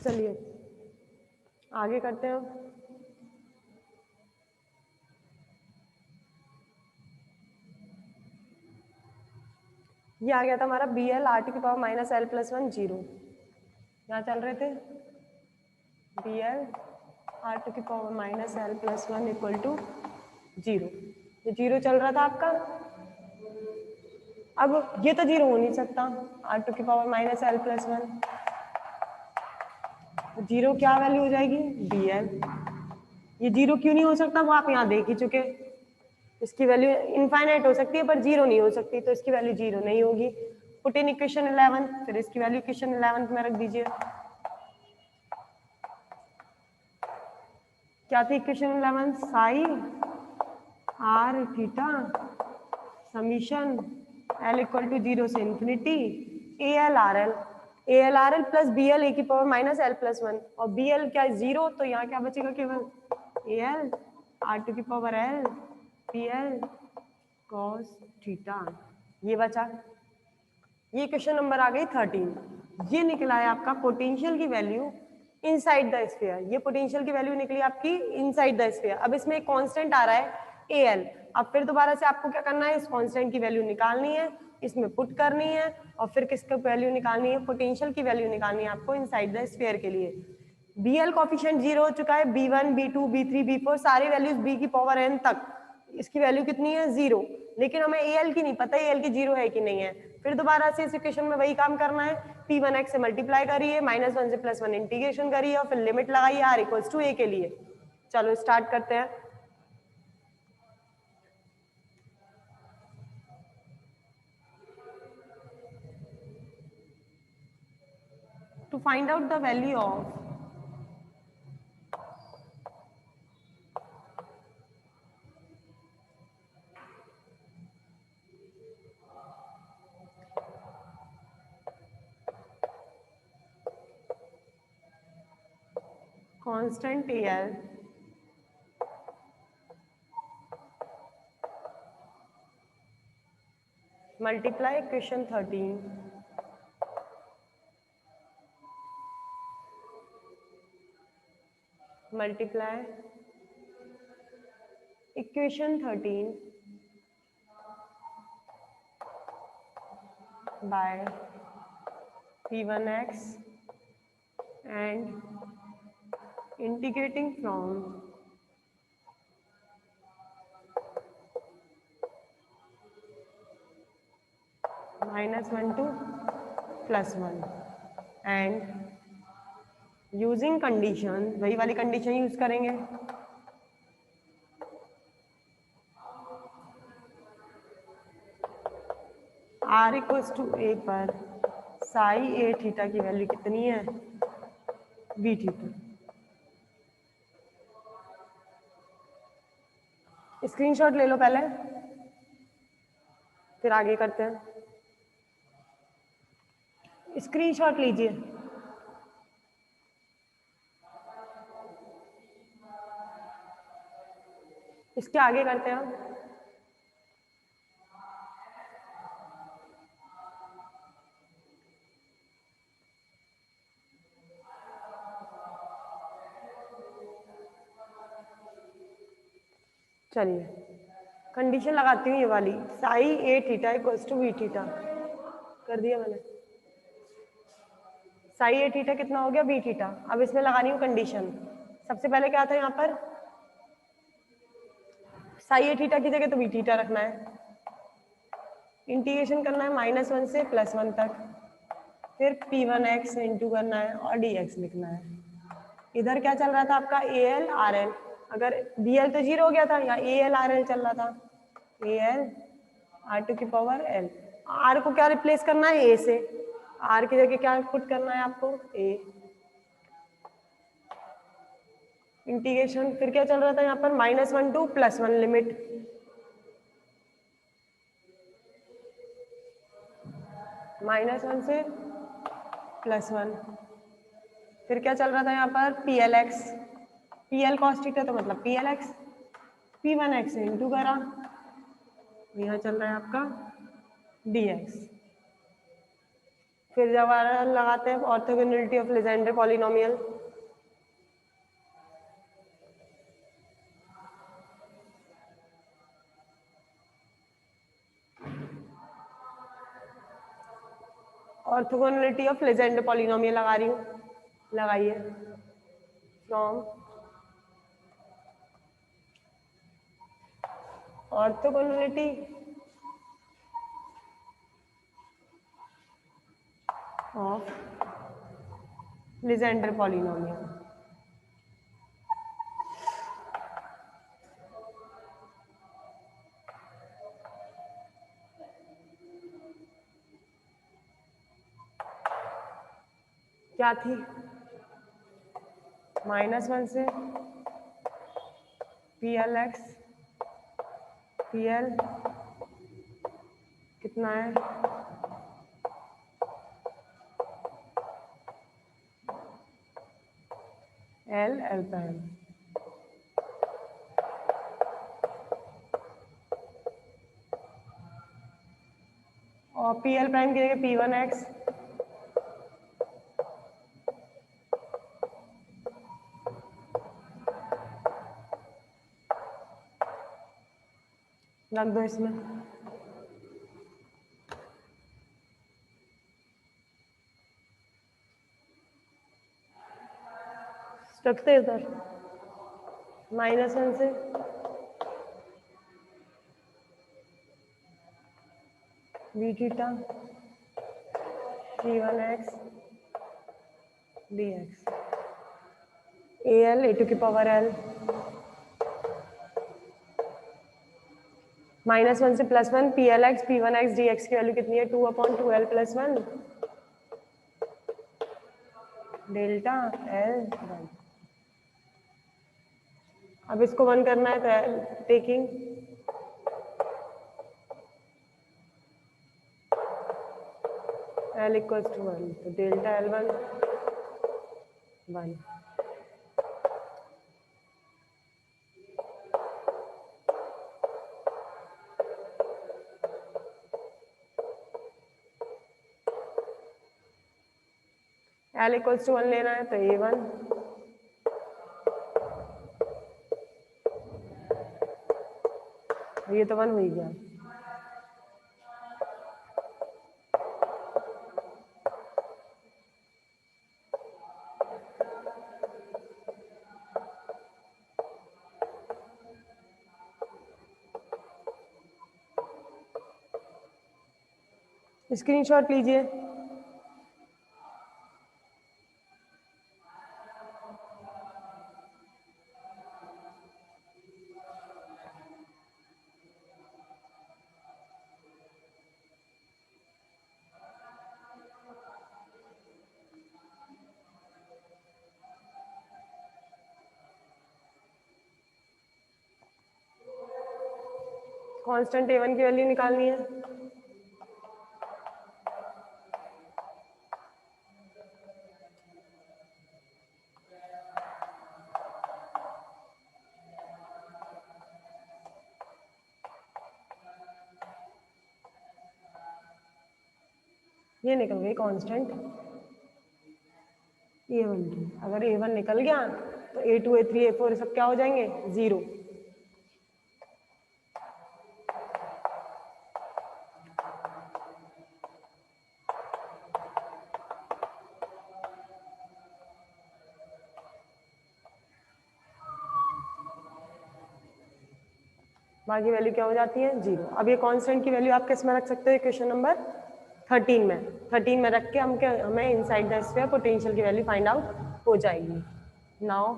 चलिए आगे करते हैं। ये आ गया था हमारा बी एल आर टू की power minus L plus one zero. यहाँ चल रहे थे बी एल आर टू की power minus L plus one equal to zero. ये जीरो चल रहा था आपका। अब ये तो जीरो हो नहीं सकता, आर टू की power minus L plus one, zero क्या वैल्यू हो जाएगी बी एल। ये जीरो क्यों नहीं हो सकता वो आप यहाँ देख ही चुके। इसकी वैल्यू इनफाइनाइट हो सकती है पर जीरो नहीं हो सकती, तो इसकी वैल्यू जीरो नहीं होगी। पुट इन इक्वेशन 11, फिर इसकी वैल्यू इक्वेशन 11 में रख दीजिए। क्या थी equation 11? Psi R theta summation L equal to zero से infinity A L R L plus B L A की power minus L plus one, और बी एल क्या है जीरो, तो यहाँ क्या बचेगा केवल ए एल आर टू की power L P L cos theta. ये बचा। ये क्वेश्चन नंबर आ गई 13। ये निकला है आपका पोटेंशियल की वैल्यू इनसाइड द स्फीयर। ये पोटेंशियल की वैल्यू निकली आपकी इनसाइड द स्फीयर। अब इसमें एक कांस्टेंट आ रहा है ए एल। अब फिर दोबारा से आपको क्या करना है, इस कांस्टेंट की वैल्यू निकालनी है, इसमें पुट करनी है, और फिर किसका वैल्यू निकालनी है, पोटेंशियल की वैल्यू निकालनी है आपको इनसाइड द स्फीयर के लिए। बी एल कॉफिशिएंट जीरो हो चुका है, B one B two B three B four सारी वैल्यूज बी की पावर एन तक, इसकी वैल्यू कितनी है जीरो। लेकिन हमें ए एल की नहीं पता ए एल की जीरो है कि नहीं है। फिर दोबारा से इस इक्वेशन में वही काम करना है, पी वन एक्स से मल्टीप्लाई करिए, माइनस वन से प्लस वन इंटीग्रेशन करिए, और फिर लिमिट लगाइए आर इक्वल्स टू ए के लिए। चलो स्टार्ट करते हैं। To find out the value of constant AL multiply equation 13 multiply equation 13 by P1x and integrating from -1 to +1 and using condition, वही वाली कंडीशन यूज करेंगे। आर इक्वल्स टू ए पर साई ए थीटा की वैल्यू कितनी है बी थीटा। स्क्रीनशॉट ले लो पहले, फिर आगे करते हैं। स्क्रीनशॉट लीजिए। इसके आगे करते हैं। चलिए कंडीशन लगाती हूँ ये वाली, psi A theta equals to V theta कर दिया मैंने। साई ए थीटा कितना हो गया बी थीटा। अब इसमें लगानी हूँ कंडीशन। सबसे पहले क्या था यहाँ पर, साई ए थीटा की जगह तो बी थीटा रखना है, इंटीग्रेशन करना है -1 से +1 तक, फिर P1x इंटू करना है और dx लिखना है। इधर क्या चल रहा था आपका AL RL, अगर BL तो जीरो हो गया था, यहाँ AL RL चल रहा था, AL R2 की पावर L। R को क्या रिप्लेस करना है A से, R की जगह क्या पुट करना है आपको A। इंटीग्रेशन फिर क्या चल रहा था यहाँ पर -1 to +1 लिमिट, -1 से +1। फिर क्या चल रहा था यहाँ पर PLX, PL cos थीटा तो मतलब PLX, P1x से इंटू करा, यहाँ चल रहा है आपका dx। फिर जब लगाते हैं orthogonality of Legender polynomial, orthogonality of Legender polynomial लगा रही हूँ, लगाइए। From orthogonality of Legender polynomial, क्या थी? -1 से PLX PL कितना है? L प्राइम, और PL प्राइम की जगह P1X, रख दो इसमें। रखते इधर -1 से b theta P1X dx AL a to की पावर L, -1 से +1 PLX P1X dx की वैल्यू कितनी है? 2/2L + 1 delta L। अब इसको 1 करना है तो टेकिंग L = 1, तो डेल्टा L1 1। L = 1 लेना है तो A1, ये तो 1 हो ही गया। स्क्रीनशॉट लीजिए। कांस्टेंट A1 की वैल्यू निकालनी है। ये निकल गई कांस्टेंट A1 की। अगर A1 निकल गया तो A2 A3 A4 सब क्या हो जाएंगे? 0। बाकी वैल्यू क्या हो जाती है? 0। अब ये कांस्टेंट की वैल्यू आप किस में रख सकते हो? क्वेश्चन नंबर 13 में। 13 में रख के हमें इनसाइड द स्फीयर पोटेंशियल की वैल्यू फाइंड आउट हो जाएगी। Now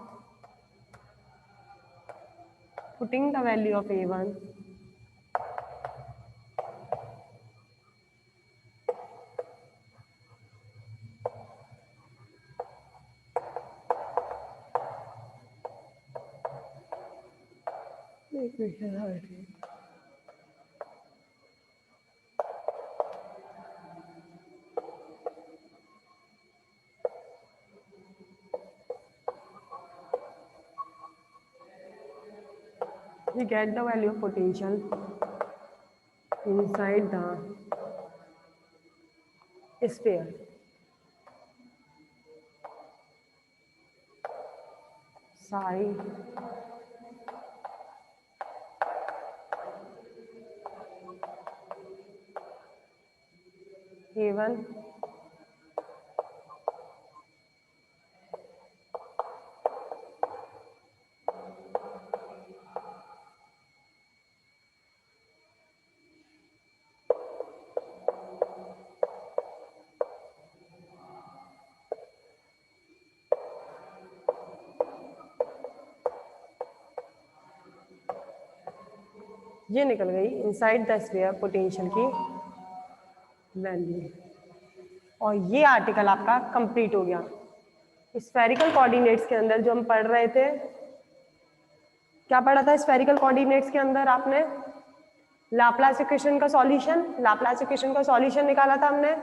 putting the value of A1 we get the value of potential inside the sphere. Sai A1 ये निकल गई इनसाइड द स्फीयर पोटेंशियल की वैल्यू। और ये आर्टिकल आपका कंप्लीट हो गया। स्फेरिकल कोऑर्डिनेट्स के अंदर जो हम पढ़ रहे थे, क्या पढ़ा था स्फेरिकल कोऑर्डिनेट्स के अंदर आपने? लाप्लास इक्वेशन का सॉल्यूशन, लाप्लास इक्वेशन का सॉल्यूशन निकाला था हमने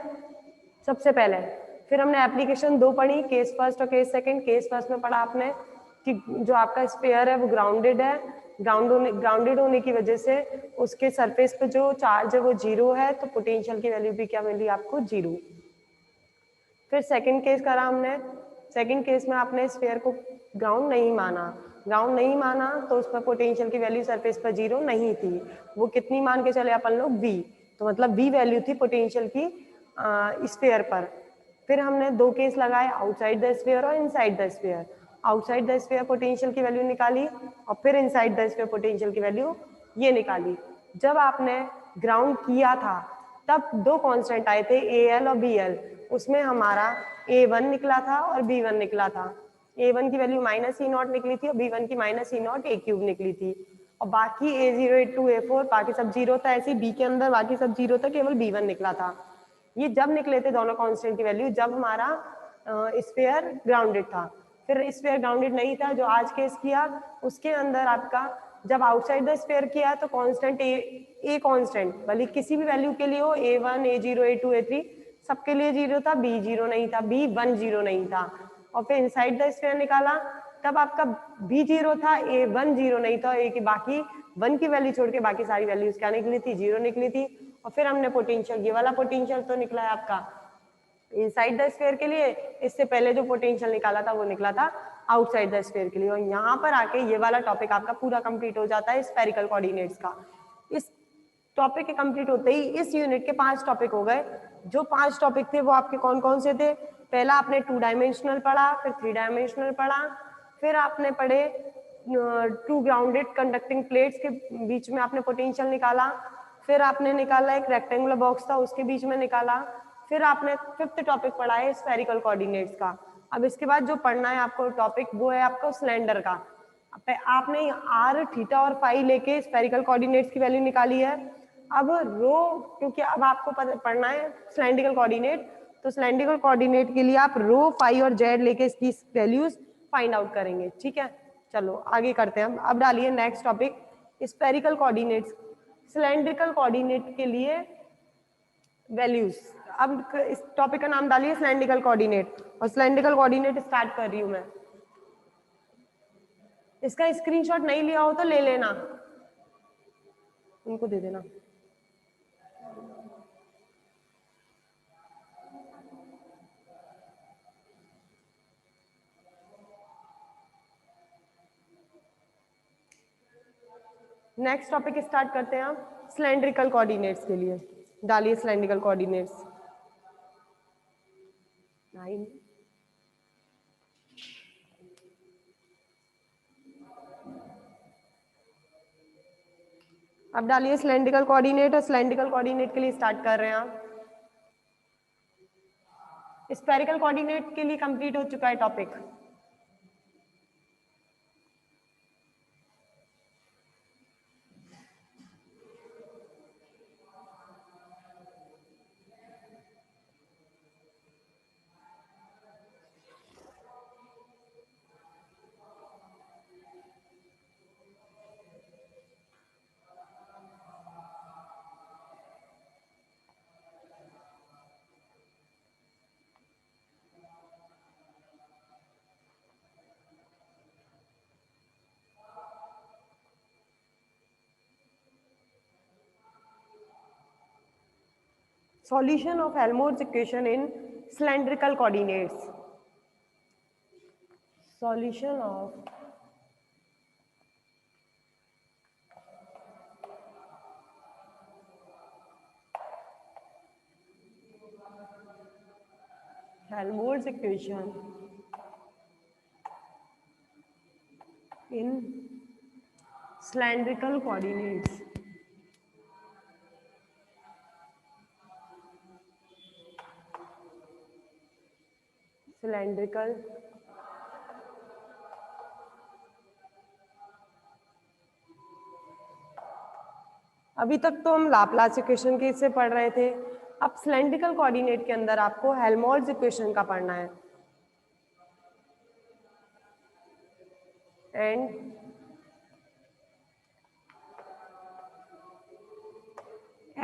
सबसे पहले। फिर हमने एप्लीकेशन 2 पढ़ी, केस फर्स्ट और केस सेकंड। केस फर्स्ट में पढ़ा आपने कि जो आपका स्फीयर है वो ग्राउंडेड है, ग्राउंडेड होने की वजह से उसके सरफेस पे जो चार्ज है वो 0 है, तो पोटेंशियल की वैल्यू भी क्या मिली आपको? 0। फिर सेकंड केस करा हमने। सेकंड केस में आपने स्फीयर को ग्राउंड नहीं माना, ग्राउंड नहीं माना तो उस पर पोटेंशियल की वैल्यू सरफेस पर 0 नहीं थी। वो कितनी मान के चले अपन लोग? V। तो मतलब V वैल्यू थी पोटेंशियल की स्फीयर पर। फिर हमने 2 केस लगाए, आउटसाइड द स्फीयर और inside the sphere. Outside the sphere potential की वैल्यू निकाली और फिर इनसाइड द स्फीयर पोटेंशियल की वैल्यू ये निकाली। जब आपने ग्राउंड किया था तब 2 कांस्टेंट आए थे, AL और BL। उसमें हमारा A1 निकला था और B1 निकला था। A1 की वैल्यू -E0 निकली थी और B1 की -E0 A³ निकली थी। और बाकी A0, A2, A4 बाकी सब 0 था। ऐसे B के अंदर बाकी सब 0 था, केवल B1 निकला था। ये जब निकले थे दोनों कांस्टेंट की वैल्यू, जब हमारा स्फीयर ग्राउंडेड था। फिर स्फीयर ग्राउंडेड नहीं था, जो आज केस किया उसके अंदर आपका जब आउटसाइड द स्फीयर किया तो कांस्टेंट ए कांस्टेंट भले किसी भी वैल्यू के लिए हो, A1, A0, A2, A3 सबके लिए 0 था, B 0 नहीं था, B1 0 नहीं था। और फिर इनसाइड द स्फीयर निकाला तब आपका B 0 था, A1 0 नहीं था, A की बाकी 1 की वैल्यू छोड़ के बाकी सारी वैल्यूज क्या निकली थी? 0 निकली थी। और फिर हमने पोटेंशियल, ये वाला पोटेंशियल तो निकला है आपका इनसाइड द स्फीयर के लिए। इससे पहले जो पोटेंशियल निकाला था वो निकला था आउटसाइड द स्फीयर के लिए। और यहाँ पर आके ये वाला टॉपिक आपका पूरा कंप्लीट हो जाता है स्फेरिकल कोऑर्डिनेट्स का। इस टॉपिक के कंप्लीट होते ही इस यूनिट के 5 टॉपिक हो गए। जो 5 टॉपिक थे वो आपके कौन कौन से थे? पहला आपने 2 डायमेंशनल पढ़ा, फिर 3 डायमेंशनल पढ़ा, फिर आपने पढ़े 2 ग्राउंडेड कंडक्टिंग प्लेट्स के बीच में आपने पोटेंशियल निकाला, फिर आपने निकाला एक रेक्टेंगुलर बॉक्स था उसके बीच में निकाला, फिर आपने 5th टॉपिक पढ़ा है स्फेरिकल कोऑर्डिनेट्स का। अब इसके बाद जो पढ़ना है आपको टॉपिक वो है आपको सिलेंडर का। आपने r, थीटा और फाई लेके स्फेरिकल कोऑर्डिनेट्स की वैल्यू निकाली है। अब रो, क्योंकि अब आपको पढ़ना है सिलेंड्रिकल कोऑर्डिनेट, तो सिलेंड्रिकल कोऑर्डिनेट के लिए आप रो, फाई और जेड लेके इसकी वैल्यूज फाइंड आउट करेंगे। ठीक है, चलो आगे करते हैं हम। अब डालिए next topic spherical coordinates, cylindrical coordinate के लिए वैल्यूज। अब इस टॉपिक का नाम डालिए सिलेंड्रिकल कोऑर्डिनेट, और सिलेंड्रिकल कोऑर्डिनेट स्टार्ट कर रही हूं मैं। इसका स्क्रीनशॉट नहीं लिया हो तो ले लेना, उनको दे देना। नेक्स्ट टॉपिक स्टार्ट करते हैं हम सिलेंड्रिकल कोऑर्डिनेट्स के लिए। डालिए सिलेंड्रिकल कोऑर्डिनेट्स 9। अब डालिए सिलेंड्रिकल कोऑर्डिनेट, और सिलेंड्रिकल कोऑर्डिनेट के लिए स्टार्ट कर रहे हैं आप। स्फेरिकल कोऑर्डिनेट के लिए कंप्लीट हो चुका है topic. Solution of Helmholtz equation in cylindrical coordinates. Solution of Helmholtz equation in cylindrical coordinates. Cylindrical अभी तक तो हम लाप्लास इक्वेशन के इससे पढ़ रहे थे, अब सिलेंड्रिकल कोऑर्डिनेट के अंदर आपको हेल्महोल्ट्ज इक्वेशन का पढ़ना है एंड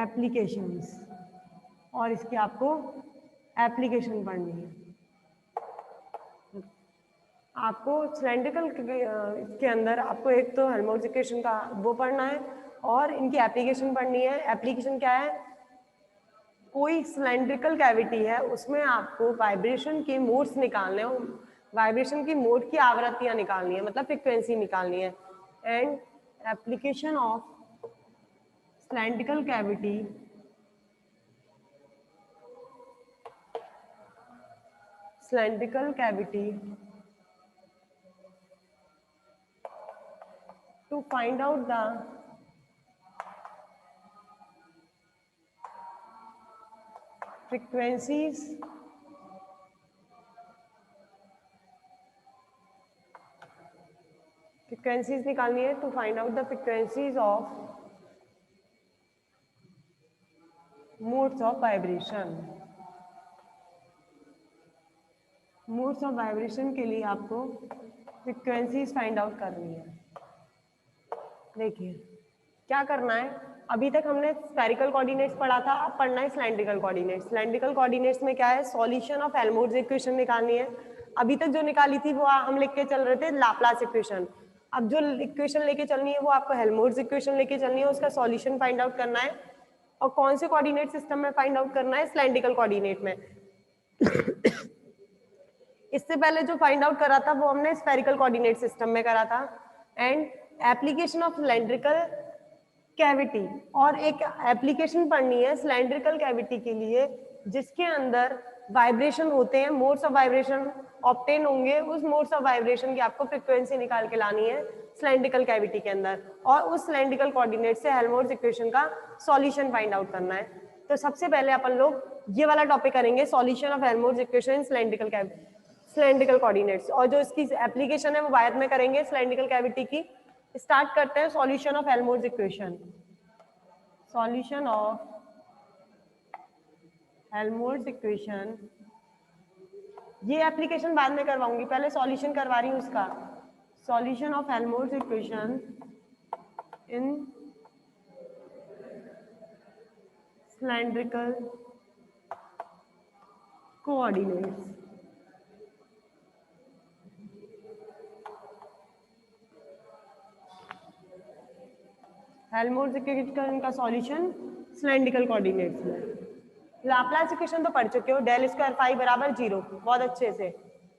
एप्लीकेशंस, और इसकी आपको एप्लीकेशन पढ़नी है। आपको सिलेंड्रिकल के अंदर आपको एक तो हेल्महोल्ट्ज इक्वेशन का वो पढ़ना है और इनकी एप्लीकेशन पढ़नी है। एप्लीकेशन क्या है? कोई सिलेंड्रिकल कैविटी है उसमें आपको वाइब्रेशन के मोड्स निकालने हैं, वाइब्रेशन की मोड की आवृत्तियां निकालनी है, मतलब फ्रीक्वेंसी निकालनी है। And application of cylindrical cavity to find out the frequencies निकालनी है, to find out the frequencies of modes of vibration। Modes of vibration के लिए आपको फ्रीक्वेंसीज फाइंड आउट करनी है। देखिए क्या करना है, अभी तक हमने स्फेरिकल कोऑर्डिनेट्स पढ़ा था, अब पढ़ना है सिलेंड्रिकल कोऑर्डिनेट्स। सिलेंड्रिकल कोऑर्डिनेट्स में क्या है? सॉल्यूशन ऑफ हेल्महोल्ट्ज इक्वेशन निकालनी है। अभी तक जो निकाली थी वो हम लिख के चल रहे थे लाप्लास इक्वेशन, अब जो इक्वेशन लेके चलनी है वो आपको हेल्महोल्ट्ज इक्वेशन लेके चलनी है, उसका सॉल्यूशन फाइंड आउट करना है। और कौन से कोऑर्डिनेट सिस्टम में फाइंड आउट करना है? सिलेंड्रिकल कोऑर्डिनेट में। इससे पहले जो फाइंड आउट करा था वो हमने स्फेरिकल कोऑर्डिनेट सिस्टम में करा था। And application of cylindrical cavity, और एक एप्लीकेशन पढ़नी है सिलेंड्रिकल कैविटी के लिए जिसके अंदर वाइब्रेशन होते हैं, मोड्स ऑफ वाइब्रेशन ऑब्टेन होंगे, उस मोड्स ऑफ वाइब्रेशन की आपको फ्रीक्वेंसी निकाल के लानी है सिलेंड्रिकल कैविटी के अंदर, और उस सिलेंड्रिकल कोऑर्डिनेट से हेल्महोल्ट्ज इक्वेशन का सॉल्यूशन फाइंड आउट करना है। तो सबसे पहले अपन लोग ये वाला टॉपिक करेंगे, solution of Helmholtz equation in cylindrical coordinates, और जो इसकी एप्लीकेशन है वो बाद में करेंगे सिलेंड्रिकल कैविटी की। स्टार्ट करते हैं solution of Helmholtz equation. Solution of Helmholtz equation, ये एप्लीकेशन बाद में करवाऊंगी, पहले सॉल्यूशन करवा रही हूँ उसका। Solution of Helmholtz equation in cylindrical coordinates. Helmholtz equation का सॉल्यूशन सिलेंड्रिकल कोऑर्डिनेट्स में। लाप्लास इक्वेशन तो पढ़ चुके हो, डेल स्क्वायर फाई बराबर 0, बहुत अच्छे से।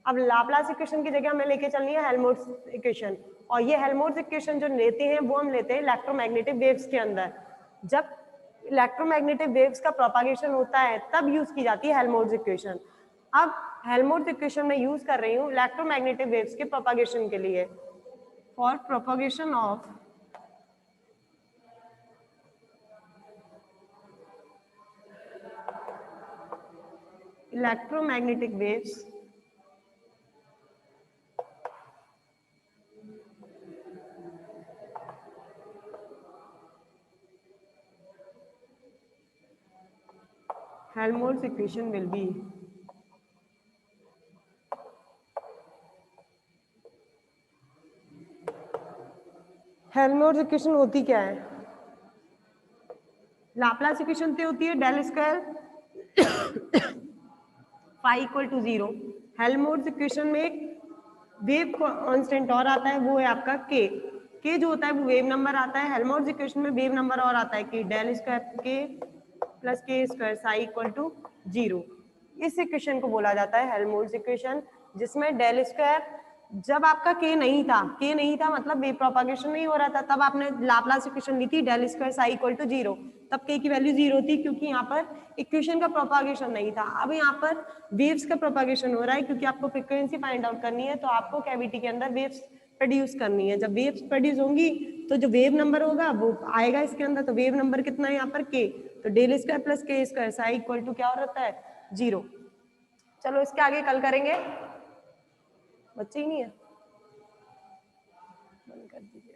अब लाप्लास इक्वेशन की जगह हमें लेके चलनी है हेल्महोल्ट्ज इक्वेशन, और ये हेल्महोल्ट्ज इक्वेशन जो लेते हैं वो हम लेते हैं इलेक्ट्रोमैग्नेटिक वेव्स के अंदर। जब इलेक्ट्रोमैग्नेटिक वेव्स का प्रोपागेशन होता है तब यूज की जाती है हेल्महोल्ट्ज इक्वेशन। अब हेल्महोल्ट्ज इक्वेशन में यूज कर रही हूँ इलेक्ट्रोमैग्नेटिक वेव्स के प्रोपागेशन के लिए। For propagation of electromagnetic waves Helmholtz equation will be Helmholtz equation होती क्या है? लाप्लास इक्वेशन तो होती है del square phi equal to 0। Helmholtz equation में एक वेव कांस्टेंट और आता है, वो है आपका के जो होता है वो वेव नंबर आता है। हेल्महोल्ट्ज इक्वेशन में वेव नंबर और आता है कि डेल स्क्वायर के प्लस के स्क्वायर साई इक्वल टू 0। इस इक्वेशन को बोला जाता है हेल्महोल्ट्ज इक्वेशन, जिसमें डेल स्क्वायर, जब आपका के नहीं था मतलब वेव प्रोपागेशन नहीं हो रहा था, तब आपने लाप्लास इक्वेशन ली थी del square psi equal to 0। तब के की वैल्यू 0 थी क्योंकि यहाँ पर इक्वेशन का प्रोपागेशन नहीं था। अब यहाँ पर वेव्स का प्रोपागेशन हो रहा है क्योंकि आपको फ्रीक्वेंसी फाइंड आउट करनी है, तो आपको कैविटी के अंदर वेव्स प्रोड्यूस करनी है। जब वेव्स प्रोड्यूस होंगी तो जो वेव नंबर होगा वो आएगा इसके अंदर। तो वेव नंबर कितना है यहाँ पर k, तो डेल स्क्वायर प्लस के स्क्वायर साई इक्वल टू क्या हो रहता है 0। चलो इसके आगे कल करेंगे, बच्चे ही नहीं है, बंद कर दीजिए।